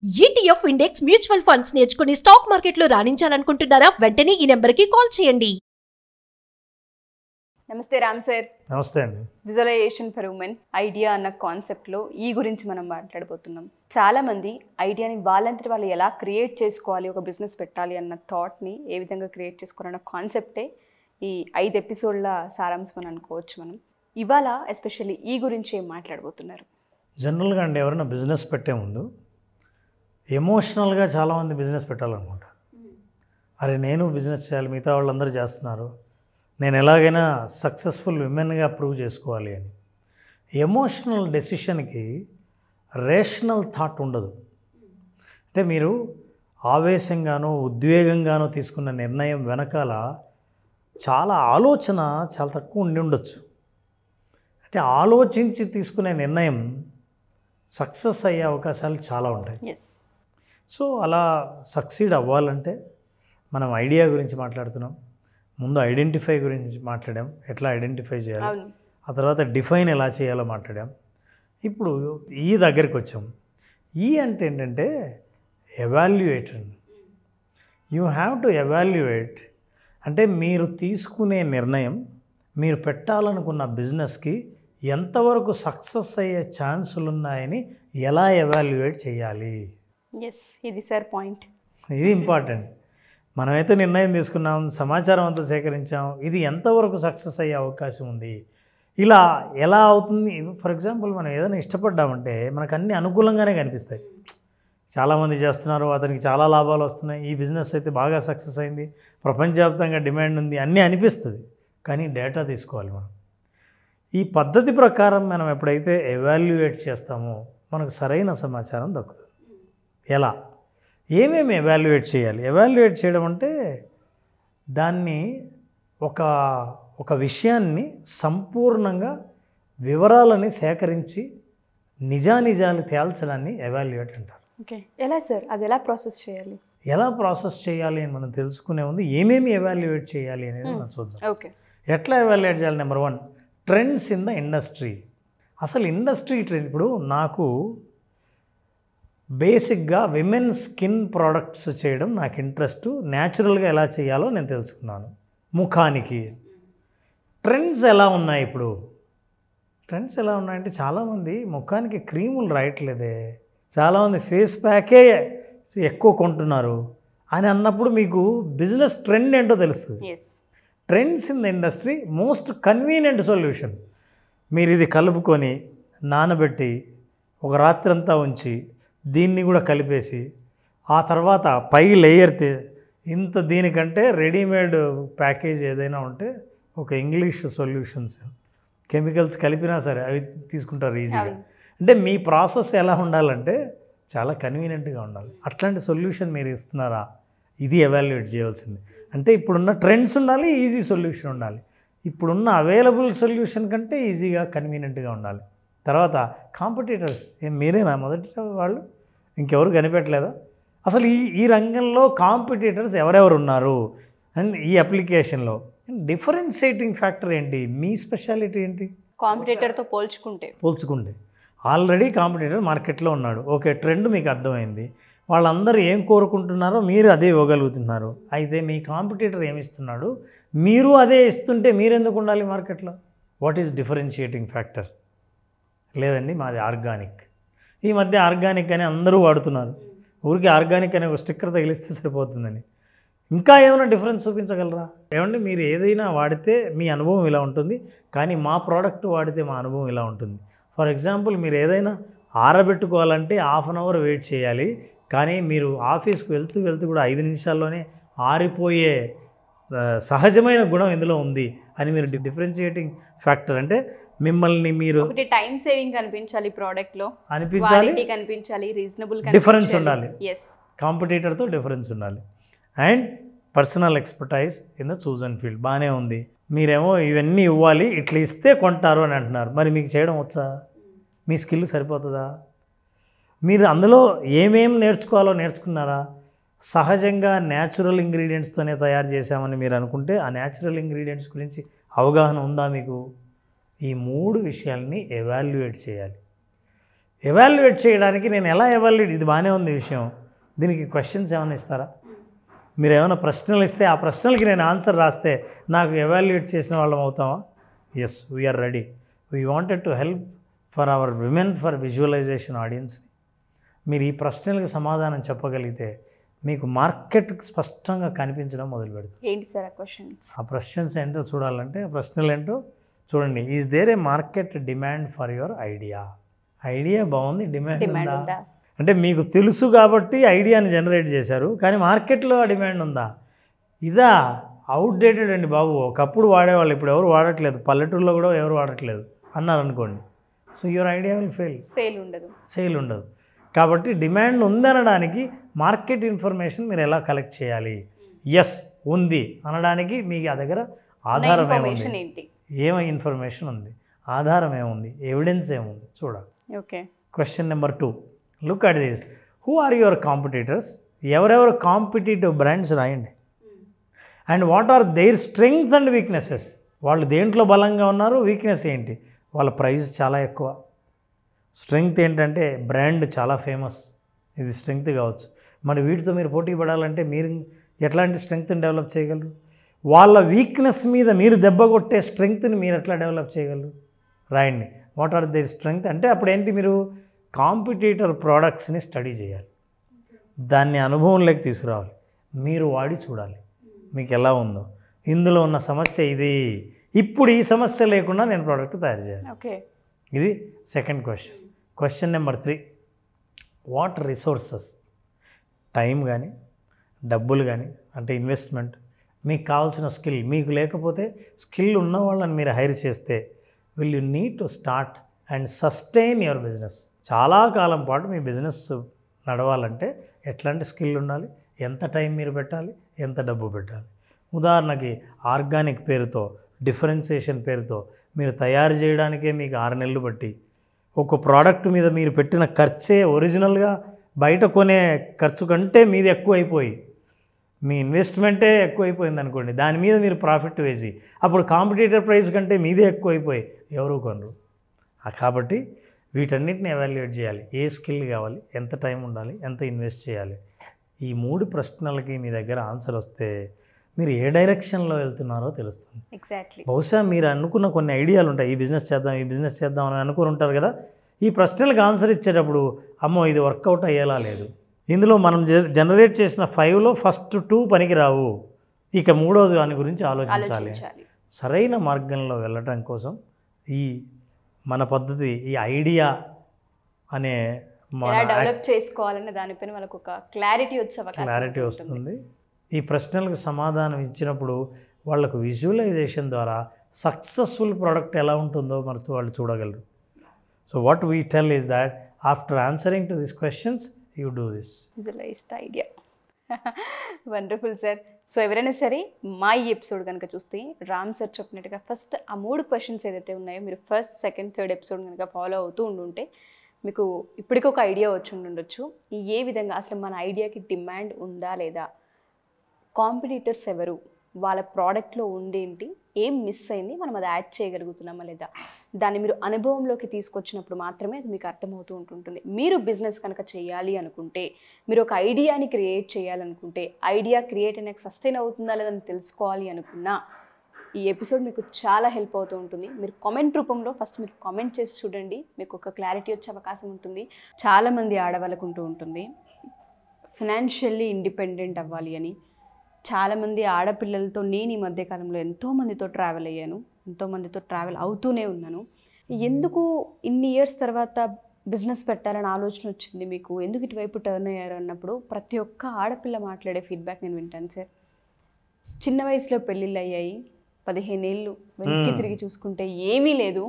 ETF index mutual funds నేర్చుకుని stock మార్కెట్లో రాణించాలనుకుంటున్నారా? వెంటనే ఈ నెంబర్కి కాల్ చేయండి. నమస్తే రామ్ సార్. నమస్తే అండి. విజువలైజేషన్ ఫర్ ఉమెన్ ఐడియా అన్న కాన్సెప్ట్లో ఈ గురించి మనం మాట్లాడబోతున్నాం. చాలామంది ఐడియాని వాళ్ళంతటి వాళ్ళు ఎలా క్రియేట్ చేసుకోవాలి, ఒక బిజినెస్ పెట్టాలి అన్న థాట్ని ఏ విధంగా క్రియేట్ చేసుకోవాలన్న కాన్సెప్టే ఈ 5 ఎపిసోడ్ల సారాంశం అని అనుకోవచ్చు మనం. ఇవాళ ఎస్పెషల్లీ ఈ గురించి ఏం మాట్లాడబోతున్నారు? జనరల్గా అండి, ఎవరైనా బిజినెస్ పెట్టే ముందు ఎమోషనల్గా చాలామంది బిజినెస్ పెట్టాలనుకుంటారు. అరే నేను బిజినెస్ చేయాలి, మిగతా వాళ్ళందరూ చేస్తున్నారు, నేను ఎలాగైనా సక్సెస్ఫుల్ విమెన్గా ప్రూవ్ చేసుకోవాలి అని. ఎమోషనల్ డెసిషన్కి రేషనల్ థాట్ ఉండదు. అంటే మీరు ఆవేశంగానో ఉద్వేగంగానో తీసుకున్న నిర్ణయం వెనకాల చాలా ఆలోచన చాలా తక్కువ ఉండి ఉండొచ్చు. అంటే ఆలోచించి తీసుకునే నిర్ణయం సక్సెస్ అయ్యే అవకాశాలు చాలా ఉంటాయి. సో అలా సక్సీడ్ అవ్వాలంటే మనం ఐడియా గురించి మాట్లాడుతున్నాం. ముందు ఐడెంటిఫై గురించి మాట్లాడాం, ఎట్లా ఐడెంటిఫై చేయాలి, ఆ తర్వాత డిఫైన్ ఎలా చేయాలో మాట్లాడాం. ఇప్పుడు ఈ దగ్గరికి వచ్చాం. ఈ అంటే ఏంటంటే evaluate. You have to evaluate. అంటే మీరు తీసుకునే నిర్ణయం మీరు పెట్టాలనుకున్న బిజినెస్కి ఎంతవరకు సక్సెస్ అయ్యే ఛాన్సులు ఉన్నాయని ఎలా ఎవాల్యుయేట్ చేయాలి. ఇది సార్ పాయింట్. ఇది ఇంపార్టెంట్. మనమైతే నిర్ణయం తీసుకున్నాం, సమాచారం అంతా సేకరించాం, ఇది ఎంతవరకు సక్సెస్ అయ్యే అవకాశం ఉంది, ఇలా ఎలా అవుతుంది. ఫర్ ఎగ్జాంపుల్ మనం ఏదైనా ఇష్టపడ్డామంటే మనకు అన్నీ అనుకూలంగానే కనిపిస్తాయి. చాలామంది చేస్తున్నారు, అతనికి చాలా లాభాలు వస్తున్నాయి, ఈ బిజినెస్ అయితే బాగా సక్సెస్ అయింది, ప్రపంచవ్యాప్తంగా డిమాండ్ ఉంది, అన్నీ అనిపిస్తుంది. కానీ డేటా తీసుకోవాలి మనం. ఈ పద్ధతి ప్రకారం మనం ఎప్పుడైతే ఎవాల్యుయేట్ చేస్తామో మనకు సరైన సమాచారం దక్కుతుంది. ఎలా, ఏమేమి ఎవాల్యుయేట్ చేయాలి? ఎవాల్యుయేట్ చేయడం అంటే దాన్ని ఒక విషయాన్ని సంపూర్ణంగా వివరాలని సేకరించి నిజానిజాలు తేల్చడాన్ని ఎవాల్యుయేట్ అంటారు. ఓకే, ఎలా సార్, అది ఎలా ప్రాసెస్ చేయాలి? ఎలా ప్రాసెస్ చేయాలి అని మనం తెలుసుకునే ముందు ఏమేమి ఎవాల్యుయేట్ చేయాలి అనేది మనం చూద్దాం. ఓకే, ఎట్లా ఎవాల్యుయేట్ చేయాలి? Number 1, trends in the industry. అసలు ఇండస్ట్రీ ట్రెండ్, ఇప్పుడు నాకు బేసిక్గా విమెన్ స్కిన్ ప్రోడక్ట్స్ చేయడం నాకు ఇంట్రెస్ట్. న్యాచురల్గా ఎలా చేయాలో నేను తెలుసుకున్నాను. ముఖానికి ట్రెండ్స్ ఎలా ఉన్నాయి? ఇప్పుడు ట్రెండ్స్ ఎలా ఉన్నాయంటే చాలామంది ముఖానికి క్రీములు రాయట్లేదే, చాలామంది ఫేస్ ప్యాకే ఎక్కువ కొంటున్నారు అని అన్నప్పుడు మీకు బిజినెస్ ట్రెండ్ ఏంటో తెలుస్తుంది. Trends in the industry most convenient solution. మీరు ఇది కలుపుకొని నానబెట్టి ఒక రాత్రంతా ఉంచి దీన్ని కూడా కలిపేసి ఆ తర్వాత పై లేయర్ ఇంత దీనికంటే రెడీమేడ్ ప్యాకేజ్ ఏదైనా ఉంటే ఒక ఇంగ్లీష్ సొల్యూషన్స్ కెమికల్స్ కలిపినా సరే అవి తీసుకుంటారు ఈజీగా. అంటే మీ ప్రాసెస్ ఎలా ఉండాలంటే చాలా కన్వీనియంట్గా ఉండాలి. అట్లాంటి సొల్యూషన్ మీరు ఇస్తున్నారా? ఇది ఎవాల్యుయేట్ చేయవలసింది. అంటే ఇప్పుడున్న ట్రెండ్స్ ఉండాలి, ఈజీ సొల్యూషన్ ఉండాలి. ఇప్పుడున్న అవైలబుల్ సొల్యూషన్ కంటే ఈజీగా కన్వీనియంట్గా ఉండాలి. తర్వాత కాంపిటీటర్స్, మీరేనా మొదటి వాళ్ళు? ఇంకెవరు కనిపెట్టలేదా? అసలు ఈ రంగంలో కాంపిటీటర్స్ ఎవరెవరు ఉన్నారు అండ్ ఈ అప్లికేషన్లో డిఫరెన్షియేటింగ్ ఫ్యాక్టర్ ఏంటి, మీ స్పెషాలిటీ ఏంటి? కాంపిటీటర్తో పోల్చుకుంటే ఆల్రెడీ కాంపిటీటర్ మార్కెట్లో ఉన్నాడు. ఓకే, ట్రెండ్ మీకు అర్థమైంది, వాళ్ళందరూ ఏం కోరుకుంటున్నారో మీరు అదే ఇవ్వగలుగుతున్నారు. అయితే మీ కాంపిటీటర్ ఏమిస్తున్నాడు, మీరు అదే ఇస్తుంటే మీరెందుకు ఉండాలి మార్కెట్లో? What is differentiating factor? లేదండి మాది ఆర్గానిక్. ఈ మధ్య ఆర్గానిక్ అని అందరూ వాడుతున్నారు. ఊరికి ఆర్గానిక్ అనే ఒక స్టిక్కర్ తగిలిస్తే సరిపోతుందని. ఇంకా ఏమైనా డిఫరెన్స్ చూపించగలరా? ఏమంటే మీరు ఏదైనా వాడితే మీ అనుభవం ఇలా ఉంటుంది, కానీ మా ప్రోడక్ట్ వాడితే మా అనుభవం ఇలా ఉంటుంది. ఫర్ ఎగ్జాంపుల్, మీరు ఏదైనా ఆరబెట్టుకోవాలంటే 1/2 అవర్ వెయిట్ చేయాలి, కానీ మీరు ఆఫీస్కి వెళ్తూ కూడా 5 నిమిషాల్లోనే ఆరిపోయే సహజమైన గుణం ఇందులో ఉంది అని మీరు డిఫరెన్షియేటింగ్ ఫ్యాక్టర్ అంటే మిమ్మల్ని మీరు టైం సేవింగ్ కనిపించాలి, ప్రోడక్ట్లో కనిపించాలి, రీజనబుల్ డిఫరెన్స్ ఉండాలి, కాంపిటీటర్తో డిఫరెన్స్ ఉండాలి, and personal expertise in the chosen field. బాగానే ఉంది, మీరేమో ఇవన్నీ ఇవ్వాలి, ఇట్లా ఇస్తే కొంటారు అని అంటున్నారు. మరి మీకు చేయడం వచ్చా? మీ స్కిల్ సరిపోతుందా? మీరు అందులో ఏమేమి నేర్చుకోవాలో నేర్చుకున్నారా? సహజంగా న్యాచురల్ ఇంగ్రీడియంట్స్తోనే తయారు చేశామని మీరు అనుకుంటే ఆ న్యాచురల్ ఇంగ్రీడియంట్స్ గురించి అవగాహన ఉందా మీకు? ఈ 3 విషయాల్ని ఎవాల్యుయేట్ చేయాలి. ఎవాల్యుయేట్ చేయడానికి నేను ఎలా ఎవాల్యుయేట్, ఇది బాగానే ఉంది విషయం, దీనికి క్వశ్చన్స్ ఏమైనా ఇస్తారా? మీరు ఏమైనా ప్రశ్నలు ఇస్తే ఆ ప్రశ్నలకి నేను ఆన్సర్ రాస్తే నాకు ఎవాల్యుయేట్ చేసిన వాళ్ళం అవుతామా? Yes, we are ready. We wanted to help for our women for visualization audience. మీరు ఈ ప్రశ్నలకు సమాధానం చెప్పగలిగితే మీకు మార్కెట్ స్పష్టంగా కనిపించడం మొదలు పెడుతుంది. ఏంటి సార్ ఆ క్వశ్చన్స్? ఆ క్వశ్చన్స్ ఏంటో చూడాలంటే, ఆ ప్రశ్నలు ఏంటో చూడండి. Is there a market demand for your idea? Idea బాగుంది, డిమాండ్ ఉందా? అంటే మీకు తెలుసు కాబట్టి ఐడియాని జనరేట్ చేశారు, కానీ మార్కెట్లో ఆ డిమాండ్ ఉందా? ఇదా అవుట్డేటెడ్ అండి బాబు, ఒకప్పుడు వాడేవాళ్ళు, ఇప్పుడు ఎవరు వాడట్లేదు, పల్లెటూరులో కూడా ఎవరు వాడట్లేదు అన్నారు అనుకోండి. So your idea will fail, sale ఉండదు. కాబట్టి డిమాండ్ ఉందనడానికి మార్కెట్ ఇన్ఫర్మేషన్ మీరు ఎలా కలెక్ట్ చేయాలి? ఎస్ ఉంది అనడానికి మీకు ఆ దగ్గర ఆధారం ఏముంది, ఏమై ఇన్ఫర్మేషన్ ఉంది, ఆధారం ఏముంది, ఎవిడెన్స్ ఏముంది చూడాలి. Okay. Question number 2, look at this. Who are your competitors? ఎవరెవరు కాంపిటేటివ్ బ్రాండ్స్ రాయండి. And what are their strength and weaknesses? వాళ్ళు దేంట్లో బలంగా ఉన్నారు, వీక్నెస్ ఏంటి? వాళ్ళ ప్రైస్ చాలా ఎక్కువ. స్ట్రెంగ్త్ ఏంటంటే బ్రాండ్ చాలా ఫేమస్, ఇది స్ట్రెంగ్త్ కావచ్చు. మరి వీటితో మీరు పోటీ పడాలంటే మీరు ఎట్లాంటి స్ట్రెంగ్త్ని డెవలప్ చేయగలరు? వాళ్ళ వీక్నెస్ మీద మీరు దెబ్బ కొట్టే స్ట్రెంగ్త్ని మీరు ఎట్లా డెవలప్ చేయగలరు? రాయండి. వాట్ ఆర్ దేర్ స్ట్రెంగ్త్ అంటే అప్పుడు ఏంటి, మీరు కాంపిటీటర్ ప్రోడక్ట్స్ని స్టడీ చేయాలి, దాన్ని అనుభవంలోకి తీసుకురావాలి, మీరు వాడి చూడాలి మీకు ఎలా ఉందో. ఇందులో ఉన్న సమస్య ఇది, ఇప్పుడు ఈ సమస్య లేకుండా నేను ప్రోడక్ట్ తయారు చేయాలి. ఓకే. ఇది second question. Question number 3, what resources, time కానీ డబ్బులు కానీ అంటే ఇన్వెస్ట్మెంట్, మీకు కావాల్సిన స్కిల్, మీకు లేకపోతే స్కిల్ ఉన్న వాళ్ళని మీరు హైర్ చేస్తే will you need to start and sustain your business. చాలా కాలం పాటు మీ బిజినెస్ నడవాలంటే ఎట్లాంటి స్కిల్ ఉండాలి, ఎంత టైం మీరు పెట్టాలి, ఎంత డబ్బు పెట్టాలి. ఉదాహరణకి ఆర్గానిక్ పేరుతో, డిఫరెన్సియేషన్ పేరుతో మీరు తయారు చేయడానికే మీకు 6 నెలలు బట్టి, ఒక ప్రోడక్ట్ మీద మీరు పెట్టిన ఖర్చే ఒరిజినల్గా బయట కొనే ఖర్చు కంటే మీది ఎక్కువైపోయి, మీ ఇన్వెస్ట్మెంటే ఎక్కువైపోయింది అనుకోండి, దాని మీద మీరు ప్రాఫిట్ వేసి అప్పుడు కాంపిటీటర్ ప్రైస్ కంటే మీదే ఎక్కువైపోయి ఎవరు కొనరు. కాబట్టి వీటన్నిటిని ఎవాల్యుయేట్ చేయాలి. ఏ స్కిల్ కావాలి, ఎంత టైం ఉండాలి, ఎంత ఇన్వెస్ట్ చేయాలి. ఈ 3 ప్రశ్నలకి మీ దగ్గర ఆన్సర్ వస్తే మీరు ఏ డైరెక్షన్లో వెళ్తున్నారో తెలుస్తుంది. ఎగ్జాక్ట్లీ. బహుశా మీరు అనుకున్న కొన్ని ఐడియాలు ఉంటాయి, ఈ బిజినెస్ చేద్దాం, ఈ బిజినెస్ చేద్దాం అని అనుకుని ఉంటారు కదా. ఈ ప్రశ్నలకు ఆన్సర్ ఇచ్చేటప్పుడు అమ్మో ఇది వర్కౌట్ అయ్యేలా లేదు, ఇందులో మనం జనరేట్ చేసిన 5లో ఫస్ట్ 2 పనికిరావు, ఇక 3వది దాని గురించి ఆలోచించాలి. సరైన మార్గంలో వెళ్ళటం కోసం ఈ మన పద్ధతి, ఈ ఐడియా అనే డెవలప్ చేసుకోవాలనే దానిపైన వాళ్ళకు ఒక క్లారిటీ వస్తుంది. ఈ ప్రశ్నలకు సమాధానం ఇచ్చినప్పుడు వాళ్ళకు విజువలైజేషన్ ద్వారా సక్సెస్ఫుల్ ప్రోడక్ట్ ఎలా ఉంటుందో మనతో వాళ్ళు చూడగలరు. So what we tell is that after answering to this questions you do this. Visualise the idea. Wonderful sir. So ఎవరైనా సరే మా ఈ ఎపిసోడ్ కనుక చూస్తే రామ్ సార్ చెప్పినట్టుగా ఫస్ట్ ఆ 3 క్వశ్చన్స్ ఏదైతే ఉన్నాయో మీరు ఫస్ట్, సెకండ్, థర్డ్ ఎపిసోడ్ కనుక ఫాలో అవుతూ ఉండుంటే మీకు ఇప్పటికీ ఒక ఐడియా వచ్చి ఉండొచ్చు. ఏ విధంగా అసలు మన ఐడియాకి డిమాండ్ ఉందా లేదా, కాంపిటీటర్స్ ఎవరు, వాళ్ళ ప్రోడక్ట్లో ఉండేంటి, ఏం మిస్ అయింది, మనం అది యాడ్ చేయగలుగుతున్నామా లేదా, దాన్ని మీరు అనుభవంలోకి తీసుకొచ్చినప్పుడు మాత్రమే అది మీకు అర్థమవుతూ ఉంటుంటుంది. మీరు బిజినెస్ కనుక చేయాలి అనుకుంటే, మీరు ఒక ఐడియాని క్రియేట్ చేయాలనుకుంటే, ఐడియా క్రియేట్ అయినాక సస్టైన్ అవుతుందా లేదని తెలుసుకోవాలి అనుకున్నా ఈ ఎపిసోడ్ మీకు చాలా హెల్ప్ అవుతూ ఉంటుంది. మీరు కామెంట్ రూపంలో ఫస్ట్ మీరు కామెంట్ చేసి చూడండి, మీకు ఒక క్లారిటీ వచ్చే అవకాశం ఉంటుంది. చాలామంది ఆడవాళ్ళకు ఉంటూ ఉంటుంది ఫినాన్షియల్లీ ఇండిపెండెంట్ అవ్వాలి అని. చాలామంది ఆడపిల్లలతో నేను ఈ మధ్యకాలంలో ఎంతోమందితో ట్రావెల్ అయ్యాను, ఎంతోమందితో ట్రావెల్ అవుతూనే ఉన్నాను. ఎందుకు ఇన్ని ఇయర్స్ తర్వాత బిజినెస్ పెట్టాలని ఆలోచన వచ్చింది మీకు, ఎందుకు ఇటువైపు టర్న్ అయ్యారు అన్నప్పుడు ప్రతి ఒక్క ఆడపిల్ల మాట్లాడే ఫీడ్బ్యాక్ నేను వింటాను సార్. చిన్న వయసులో పెళ్ళిళ్ళు అయ్యాయి, 15 ఏళ్ళు వెనక్కి తిరిగి చూసుకుంటే ఏమీ లేదు,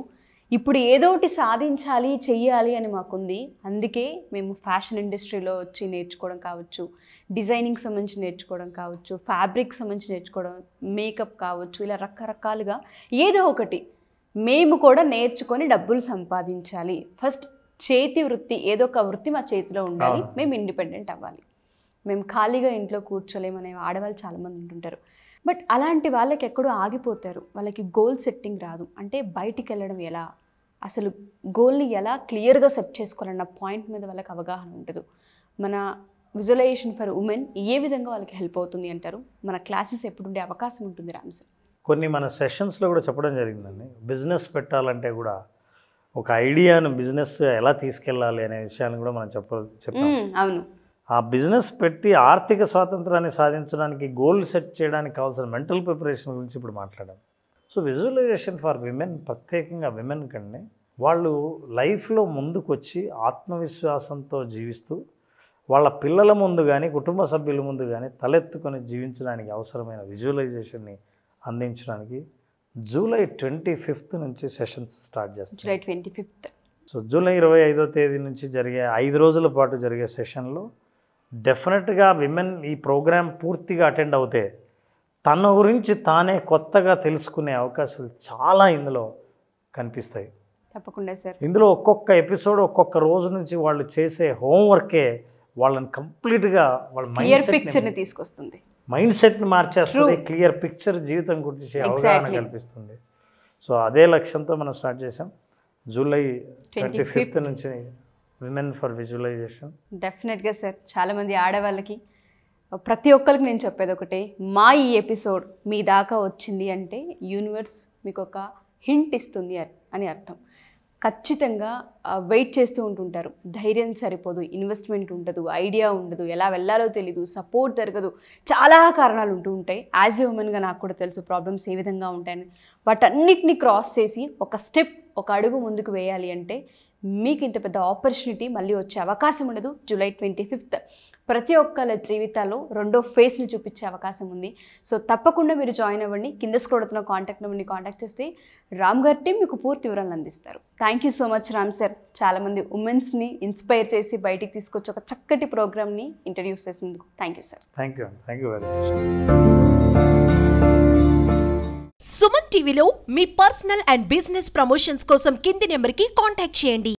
ఇప్పుడు ఏదో ఒకటి సాధించాలి చెయ్యాలి అని మాకుంది, అందుకే మేము ఫ్యాషన్ ఇండస్ట్రీలో వచ్చి నేర్చుకోవడం కావచ్చు, డిజైనింగ్ సంబంధించి నేర్చుకోవడం కావచ్చు, ఫ్యాబ్రిక్ సంబంధించి నేర్చుకోవడం, మేకప్ కావచ్చు, ఇలా రకరకాలుగా ఏదో ఒకటి మేము కూడా నేర్చుకొని డబ్బులు సంపాదించాలి, ఫస్ట్ చేతి వృత్తి ఏదో ఒక వృత్తి మా చేతిలో ఉండాలి, మేము ఇండిపెండెంట్ అవ్వాలి, మేము ఖాళీగా ఇంట్లో కూర్చోలేమనే ఆడవాళ్ళు చాలామంది ఉంటుంటారు. బట్ అలాంటి వాళ్ళకి ఎక్కడో ఆగిపోతారు, వాళ్ళకి గోల్ సెట్టింగ్ రాదు. అంటే బయటికి వెళ్ళడం ఎలా, అసలు గోల్ని ఎలా క్లియర్గా సెట్ చేసుకోవాలన్న పాయింట్ మీద వాళ్ళకి అవగాహన ఉండదు. మన విజువలైజేషన్ ఫర్ ఉమెన్ ఏ విధంగా వాళ్ళకి హెల్ప్ అవుతుంది అంటారు? మన క్లాసెస్ ఎప్పుడు ఉండే అవకాశం ఉంటుంది రామ్ సార్? కొన్ని మన సెషన్స్లో కూడా చెప్పడం జరిగిందండి. బిజినెస్ పెట్టాలంటే కూడా ఒక ఐడియాను బిజినెస్ ఎలా తీసుకెళ్ళాలి అనే విషయాన్ని కూడా మనం చెప్పాం. అవును. ఆ బిజినెస్ పెట్టి ఆర్థిక స్వాతంత్రాన్ని సాధించడానికి గోల్ సెట్ చేయడానికి కావాల్సిన మెంటల్ ప్రిపరేషన్ గురించి ఇప్పుడు మాట్లాడాం. సో విజువలైజేషన్ ఫర్ విమెన్, ప్రత్యేకంగా విమెన్ కంటే వాళ్ళు లైఫ్లో ముందుకు వచ్చి ఆత్మవిశ్వాసంతో జీవిస్తూ వాళ్ళ పిల్లల ముందు కానీ కుటుంబ సభ్యుల ముందు కానీ తలెత్తుకొని జీవించడానికి అవసరమైన విజువలైజేషన్ని అందించడానికి జూలై 25th నుంచి సెషన్స్ స్టార్ట్ చేస్తాం. July 25th. సో జూలై 25వ తేదీ నుంచి జరిగే 5 రోజుల పాటు జరిగే సెషన్లో డెఫినెట్గా విమెన్ ఈ ప్రోగ్రాం పూర్తిగా అటెండ్ అవుతే తన గురించి తానే కొత్తగా తెలుసుకునే అవకాశాలు చాలా ఇందులో కనిపిస్తాయి. తప్పకుండా సార్. ఇందులో ఒక్కొక్క ఎపిసోడ్ ఒక్కొక్క రోజు నుంచి వాళ్ళు చేసే హోంవర్కే వాళ్ళని కంప్లీట్గా వాళ్ళ క్లియర్ పిక్చర్ని తీసుకొస్తుంది, మైండ్ సెట్ని మార్చేస్తుంది, క్లియర్ పిక్చర్ జీవితం గురించి అవగాహన కల్పిస్తుంది. సో అదే లక్ష్యంతో మనం స్టార్ట్ చేసాం. జూలై 25th నుంచి విమెన్ ఫర్ విజువలైజేషన్. డెఫినెట్గా సార్, చాలామంది ఆడవాళ్ళకి ప్రతి ఒక్కరికి నేను చెప్పేది ఒకటే, మా ఈ ఎపిసోడ్ మీ దాకా వచ్చింది అంటే యూనివర్స్ మీకు ఒక హింట్ ఇస్తుంది అని అర్థం. ఖచ్చితంగా వెయిట్ చేస్తూ ఉంటుంటారు. ధైర్యం సరిపోదు, ఇన్వెస్ట్మెంట్ ఉండదు, ఐడియా ఉండదు, ఎలా వెళ్ళాలో తెలీదు, సపోర్ట్ జరగదు, చాలా కారణాలు ఉంటూ ఉంటాయి. యాజ్ ఏ ఉమెన్గా నాకు కూడా తెలుసు ప్రాబ్లమ్స్ ఏ విధంగా ఉంటాయని. వాటన్నిటిని క్రాస్ చేసి ఒక స్టెప్, ఒక అడుగు ముందుకు వేయాలి అంటే మీకు ఇంత పెద్ద ఆపర్చునిటీ మళ్ళీ వచ్చే అవకాశం ఉండదు. జూలై 25th ప్రతి ఒక్కళ్ళ జీవితాల్లో రెండో ఫేస్ని చూపించే అవకాశం ఉంది. సో తప్పకుండా మీరు జాయిన్ అవ్వండి. కింద స్క్రోల్ అవుతున్న కాంటాక్ట్ నెంబర్ని కాంటాక్ట్ చేస్తే రామ్ గారి టీం మీకు పూర్తి వివరాలు అందిస్తారు. Thank you so much Ram sir. చాలామంది ఉమెన్స్ని ఇన్స్పైర్ చేసి బయటికి తీసుకొచ్చి ఒక చక్కటి ప్రోగ్రామ్ని ఇంట్రడ్యూస్ చేసినందుకు thank you sir. Thank you very much. Suman టీవీలో మీ పర్సనల్ అండ్ బిజినెస్ ప్రమోషన్స్ కోసం కింది నెంబర్కి కాంటాక్ట్ చేయండి.